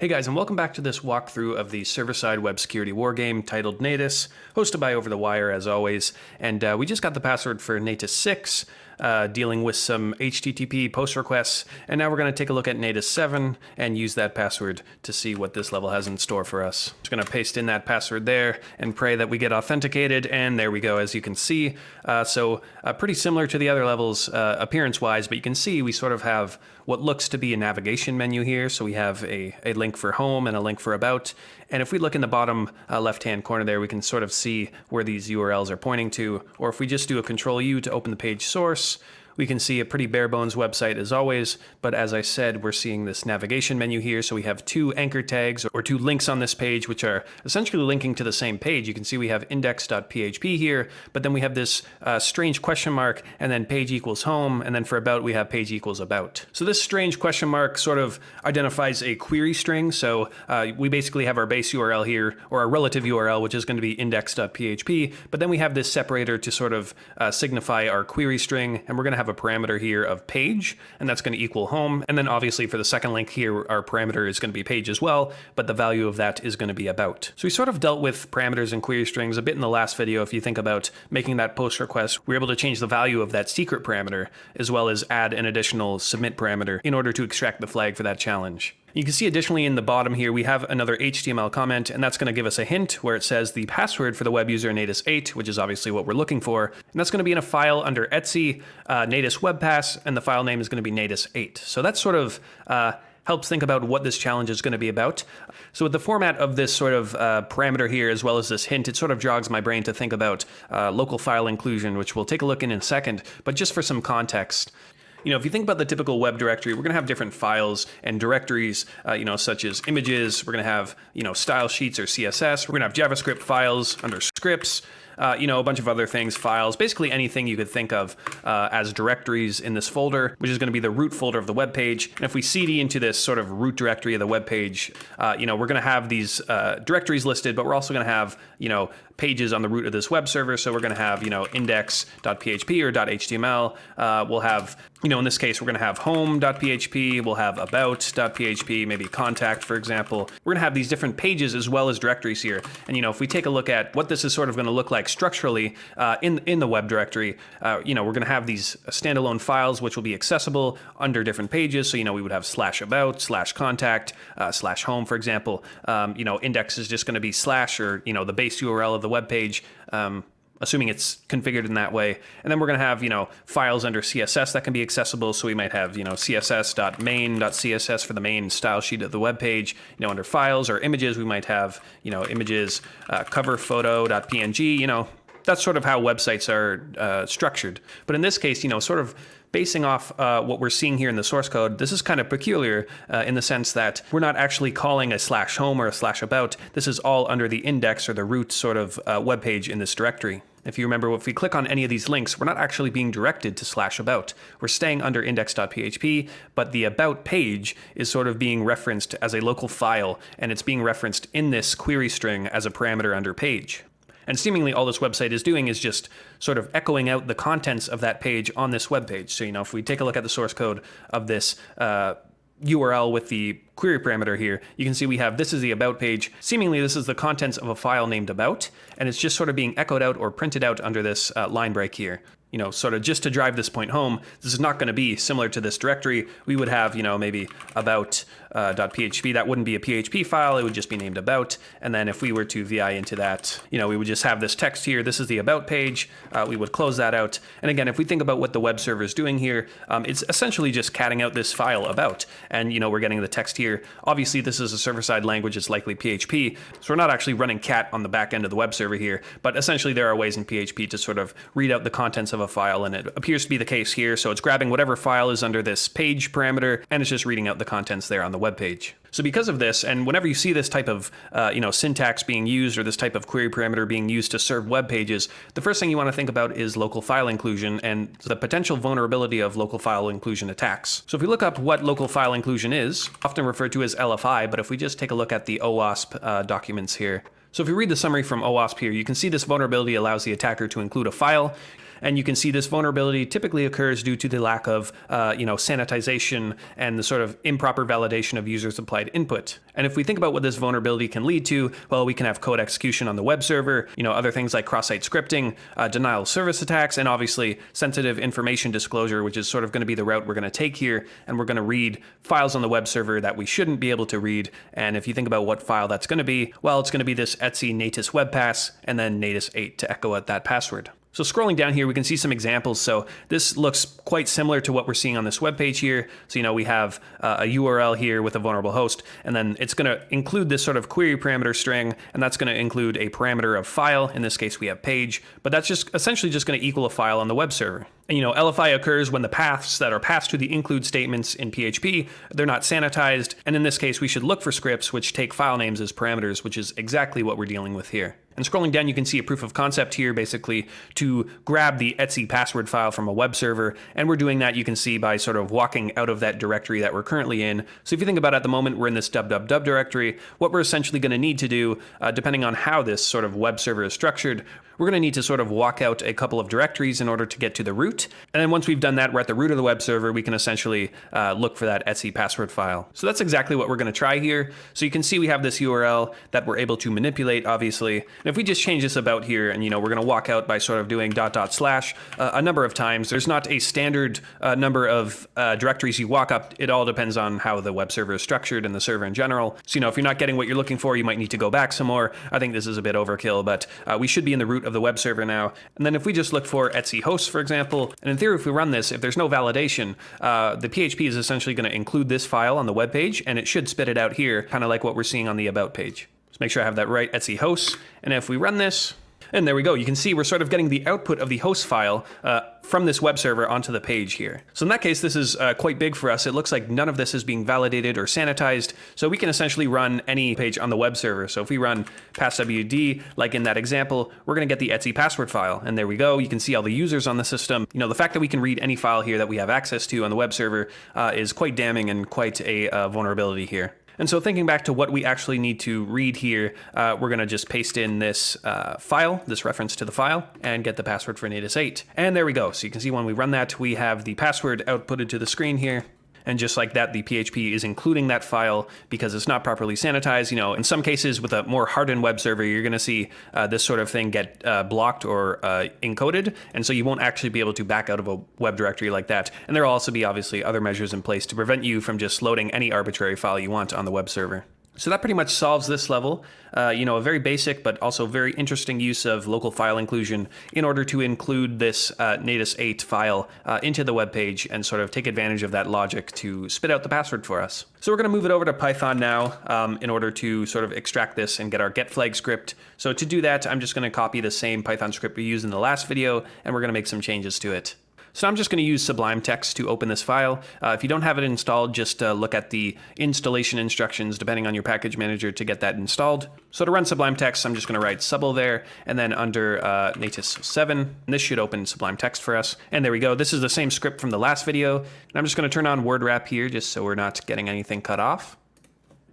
Hey guys, and welcome back to this walkthrough of the server-side web security wargame titled Natas, hosted by OverTheWire as always. And we just got the password for Natas 6, dealing with some HTTP post requests, and now we're going to take a look at Natas 7 and use that password to see what this level has in store for us. Just going to paste in that password there and pray that we get authenticated, and there we go, as you can see. So pretty similar to the other levels appearance-wise, but you can see we sort of have what looks to be a navigation menu here. So we have a link for home and a link for about. And if we look in the bottom left-hand corner there, we can sort of see where these URLs are pointing to. Or if we just do a Control-U to open the page source, we can see a pretty bare-bones website as always, but as I said, we're seeing this navigation menu here, so we have two anchor tags or two links on this page, which are essentially linking to the same page. You can see we have index.php here, but then we have this strange question mark, and then page equals home, and then for about, we have page equals about. So this strange question mark sort of identifies a query string, so we basically have our base URL here, or our relative URL, which is going to be index.php, but then we have this separator to sort of signify our query string, and we're going to have a parameter here of page, and that's going to equal home. And then obviously for the second link here, our parameter is going to be page as well, but the value of that is going to be about. So we sort of dealt with parameters and query strings a bit in the last video. If you think about making that post request, we're able to change the value of that secret parameter, as well as add an additional submit parameter in order to extract the flag for that challenge. You can see additionally in the bottom here, we have another HTML comment, and that's going to give us a hint where it says the password for the web user Natas 8, which is obviously what we're looking for. And that's going to be in a file under etc, Natas web pass, and the file name is going to be Natas 8. So that sort of helps think about what this challenge is going to be about. So with the format of this sort of parameter here, as well as this hint, it sort of jogs my brain to think about local file inclusion, which we'll take a look in a second, but just for some context. You know, if you think about the typical web directory, we're going to have different files and directories, such as images. We're going to have, style sheets or CSS. We're going to have JavaScript files under scripts, a bunch of other things, files, basically anything you could think of as directories in this folder, which is going to be the root folder of the web page. And if we cd into this sort of root directory of the web page, we're going to have these directories listed, but we're also going to have, pages on the root of this web server. So we're going to have, index.php or .html. We'll have, in this case, we're going to have home.php. We'll have about.php, maybe contact, for example. We're going to have these different pages as well as directories here. And, if we take a look at what this is sort of going to look like structurally in the web directory, we're going to have these standalone files which will be accessible under different pages. So, we would have /about, /contact, /home, for example. Index is just going to be / or, the base URL of the web page, assuming it's configured in that way. And then we're going to have, files under CSS that can be accessible. So we might have, css.main.css for the main style sheet of the web page. Under files or images, we might have, images, cover photo.png, that's sort of how websites are structured. But in this case, sort of basing off what we're seeing here in the source code, this is kind of peculiar in the sense that we're not actually calling a /home or a /about. This is all under the index or the root sort of web page in this directory. If you remember, if we click on any of these links, we're not actually being directed to /about. We're staying under index.php, but the about page is sort of being referenced as a local file, and it's being referenced in this query string as a parameter under page. And seemingly all this website is doing is just sort of echoing out the contents of that page on this web page. So, if we take a look at the source code of this URL with the query parameter here, you can see we have, this is the about page. Seemingly this is the contents of a file named about, and it's just sort of being echoed out or printed out under this line break here. Sort of just to drive this point home, this is not going to be similar to this directory. We would have, maybe about.php. That wouldn't be a PHP file. It would just be named about. And then if we were to VI into that, we would just have this text here. This is the about page. We would close that out. And again, if we think about what the web server is doing here, it's essentially just catting out this file about. And, we're getting the text here. Obviously, this is a server-side language. It's likely PHP. So we're not actually running cat on the back end of the web server here. But essentially, there are ways in PHP to sort of read out the contents of a file, and it appears to be the case here. So it's grabbing whatever file is under this page parameter, and it's just reading out the contents there on the web page. So because of this, and whenever you see this type of syntax being used, or this type of query parameter being used to serve web pages, the first thing you want to think about is local file inclusion and the potential vulnerability of local file inclusion attacks. So if we look up what local file inclusion is, often referred to as LFI, but if we just take a look at the OWASP documents here. So if you read the summary from OWASP here, you can see this vulnerability allows the attacker to include a file. And you can see this vulnerability typically occurs due to the lack of, sanitization and the sort of improper validation of users' applied input. And if we think about what this vulnerability can lead to, well, we can have code execution on the web server, other things like cross-site scripting, denial of service attacks, and obviously sensitive information disclosure, which is sort of going to be the route we're going to take here. And we're going to read files on the web server that we shouldn't be able to read. And if you think about what file that's going to be, well, it's going to be this etc Natas web pass and then Natas 8 to echo out that password. So scrolling down here, we can see some examples. So this looks quite similar to what we're seeing on this web page here. So, we have a URL here with a vulnerable host, and then it's going to include this sort of query parameter string, and that's going to include a parameter of file. In this case, we have page, but that's just essentially just going to equal a file on the web server. And, LFI occurs when the paths that are passed to the include statements in PHP, they're not sanitized. And in this case, we should look for scripts which take file names as parameters, which is exactly what we're dealing with here. And scrolling down, you can see a proof of concept here, basically to grab the etc password file from a web server. And we're doing that, you can see, by sort of walking out of that directory that we're currently in. So if you think about it, at the moment, we're in this www directory. What we're essentially going to need to do, depending on how this sort of web server is structured, we're going to need to sort of walk out a couple of directories in order to get to the root. And then once we've done that, we're at the root of the web server, we can essentially look for that etc password file. So that's exactly what we're going to try here. So you can see we have this URL that we're able to manipulate, obviously. And if we just change this about here, and we're going to walk out by sort of doing .. a number of times. There's not a standard number of directories you walk up. It all depends on how the web server is structured and the server in general. So if you're not getting what you're looking for, you might need to go back some more. I think this is a bit overkill, but we should be in the root of the web server now. And then if we just look for etc hosts, for example, and in theory, if we run this, if there's no validation, the PHP is essentially going to include this file on the web page, and it should spit it out here, kind of like what we're seeing on the about page. So make sure I have that right, etc hosts. And if we run this, and there we go. You can see we're sort of getting the output of the host file from this web server onto the page here. So in that case, this is quite big for us. It looks like none of this is being validated or sanitized. So we can essentially run any page on the web server. So if we run passwd, like in that example, we're going to get the etc password file. And there we go. You can see all the users on the system. The fact that we can read any file here that we have access to on the web server is quite damning and quite a vulnerability here. And so thinking back to what we actually need to read here, we're going to just paste in this file, this reference to the file, and get the password for Natas 8. And there we go. So you can see when we run that, we have the password outputted to the screen here. And just like that, the PHP is including that file because it's not properly sanitized. In some cases with a more hardened web server, you're going to see this sort of thing get blocked or encoded. And so you won't actually be able to back out of a web directory like that. And there will also be obviously other measures in place to prevent you from just loading any arbitrary file you want on the web server. So that pretty much solves this level. A very basic but also very interesting use of local file inclusion in order to include this Natas 8 file into the web page and sort of take advantage of that logic to spit out the password for us. So we're going to move it over to Python now in order to sort of extract this and get our getflag script. So to do that, I'm just going to copy the same Python script we used in the last video, and we're going to make some changes to it. So I'm just going to use Sublime Text to open this file. If you don't have it installed, just look at the installation instructions depending on your package manager to get that installed. So to run Sublime Text, I'm just going to write subl there, and then under Natas 7, and this should open Sublime Text for us. And there we go. This is the same script from the last video. And I'm just going to turn on word wrap here just so we're not getting anything cut off.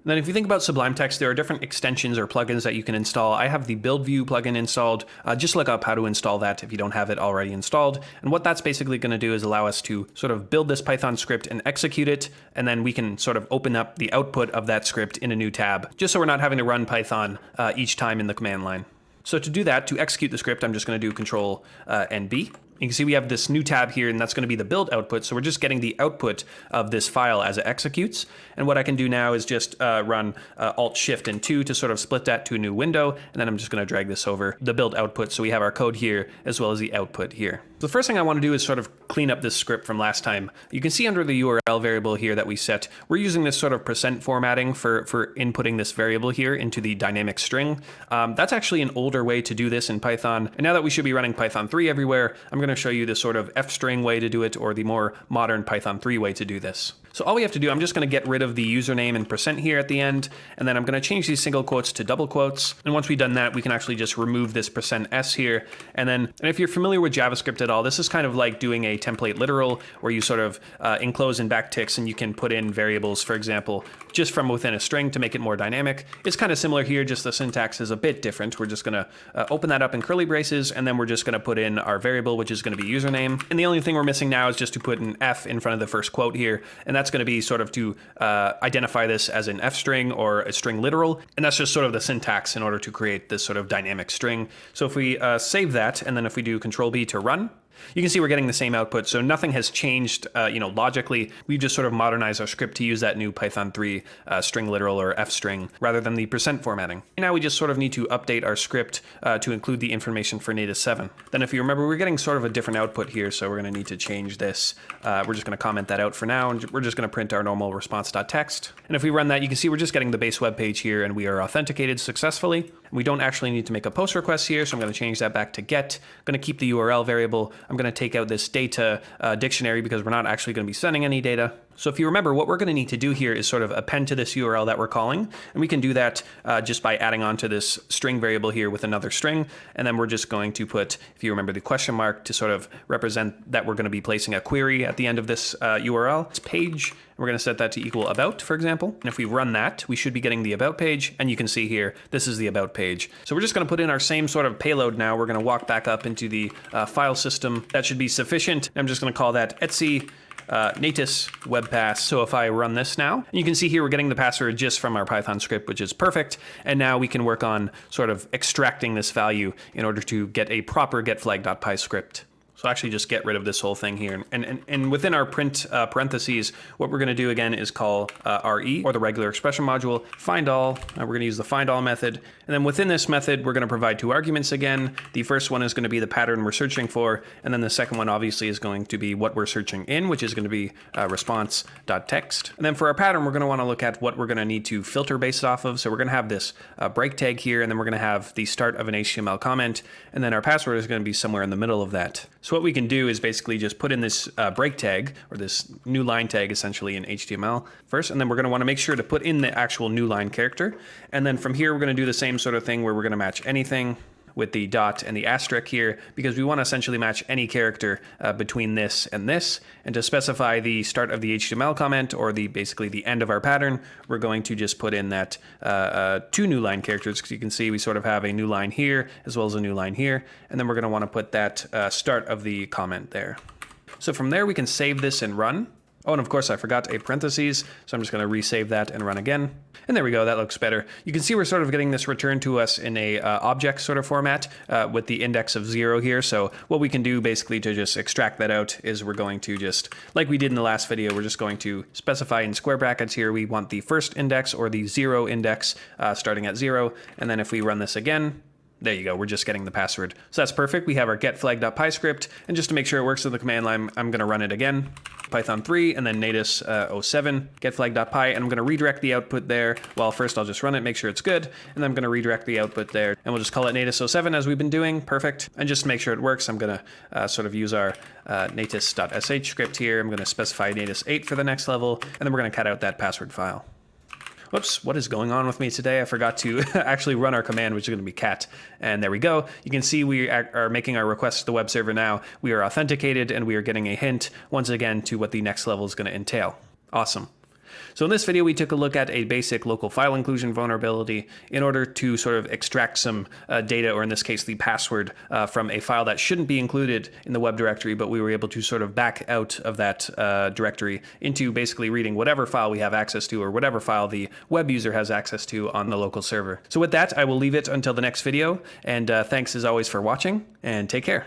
And then if you think about Sublime Text, there are different extensions or plugins that you can install. I have the Build View plugin installed. Just look up how to install that if you don't have it already installed. And what that's basically going to do is allow us to sort of build this Python script and execute it. And then we can sort of open up the output of that script in a new tab, just so we're not having to run Python each time in the command line. So to do that, to execute the script, I'm just going to do Control and B. You can see we have this new tab here, and that's going to be the build output. So we're just getting the output of this file as it executes. And what I can do now is just run Alt-Shift and 2 to sort of split that to a new window. And then I'm just going to drag this over the build output. So we have our code here as well as the output here. So the first thing I want to do is sort of clean up this script from last time. You can see under the URL variable here that we set, we're using this sort of % formatting for inputting this variable here into the dynamic string. That's actually an older way to do this in Python. And now that we should be running Python 3 everywhere, I'm going to show you the sort of f-string way to do it, or the more modern Python 3 way to do this. So all we have to do, I'm just going to get rid of the username and % here at the end, and then I'm going to change these single quotes to double quotes. And once we've done that, we can actually just remove this %s here. And if you're familiar with JavaScript at all, this is kind of like doing a template literal, where you sort of enclose and backticks, and you can put in variables, for example, just from within a string to make it more dynamic. It's kind of similar here, just the syntax is a bit different. We're just going to open that up in curly braces, and then we're just going to put in our variable, which is is going to be username. And the only thing we're missing now is just to put an F in front of the first quote here. And that's going to be sort of to identify this as an F string or a string literal. And that's just sort of the syntax in order to create this sort of dynamic string. So if we save that, and then if we do Control B to run, you can see we're getting the same output, so nothing has changed, logically. We've just sort of modernized our script to use that new Python 3 string literal or F string rather than the % formatting. Now we just sort of need to update our script to include the information for Natas 7. Then if you remember, we're getting sort of a different output here, so we're going to need to change this. We're just going to comment that out for now, and we're just going to print our normal response.txt. And if we run that, you can see we're just getting the base web page here, and we are authenticated successfully. We don't actually need to make a post request here, so I'm going to change that back to get. I'm going to keep the URL variable. I'm going to take out this data dictionary because we're not actually going to be sending any data. So if you remember, what we're going to need to do here is sort of append to this URL that we're calling. And we can do that just by adding on to this string variable here with another string. And then we're just going to put, if you remember, the question mark to sort of represent that we're going to be placing a query at the end of this URL. It's page. We're going to set that to equal about, for example. And if we run that, we should be getting the about page. And you can see here, this is the about page. So we're just going to put in our same sort of payload now. We're going to walk back up into the file system. That should be sufficient. I'm just going to call that etc Natas web pass. So if I run this now, you can see here we're getting the password just from our Python script, which is perfect. And now we can work on sort of extracting this value in order to get a proper getflag.py script. So actually just get rid of this whole thing here. And within our print parentheses, what we're going to do again is call RE, or the regular expression module, find all. We're going to use the find all method. And then within this method, we're going to provide two arguments again. The first one is going to be the pattern we're searching for. And then the second one obviously is going to be what we're searching in, which is going to be response.txt. And then for our pattern, we're going to want to look at what we're going to need to filter based off of. So we're going to have this break tag here, and then we're going to have the start of an HTML comment. And then our password is going to be somewhere in the middle of that. So what we can do is basically just put in this break tag, or this new line tag essentially in HTML first, and then we're going to want to make sure to put in the actual new line character. And then from here, we're going to do the same sort of thing where we're going to match anything with the dot and the asterisk here, because we want to essentially match any character between this. And to specify the start of the HTML comment, or basically the end of our pattern, we're going to just put in that two new line characters, because you can see we sort of have a new line here as well as a new line here. And then we're going to want to put that start of the comment there. So from there, we can save this and run. Oh, and of course I forgot a parentheses, so I'm just going to resave that and run again. And there we go, that looks better. You can see we're sort of getting this returned to us in a object sort of format with the index of 0 here. So what we can do basically to just extract that out is we're going to just, like we did in the last video, we're just going to specify in square brackets here, we want the first index or the 0 index starting at 0. And then if we run this again, there you go, we're just getting the password. So that's perfect. We have our getflag.py script, and just to make sure it works in the command line, I'm going to run it again. Python 3 and then Natas 07 getflag.py, and I'm going to redirect the output there. Well, first I'll just run it, make sure it's good, and then I'm going to redirect the output there, and we'll just call it Natas 07 as we've been doing. Perfect. And just to make sure it works, I'm going to sort of use our natas.sh script here. I'm going to specify Natas 8 for the next level, and then we're going to cut out that password file. Whoops, what is going on with me today? I forgot to actually run our command, which is going to be cat. And there we go. You can see we are making our request to the web server now. We are authenticated, and we are getting a hint, once again, to what the next level is going to entail. Awesome. So in this video, we took a look at a basic local file inclusion vulnerability in order to sort of extract some data, or in this case, the password from a file that shouldn't be included in the web directory, but we were able to sort of back out of that directory into basically reading whatever file we have access to, or whatever file the web user has access to on the local server. So with that, I will leave it until the next video, and thanks as always for watching, and take care.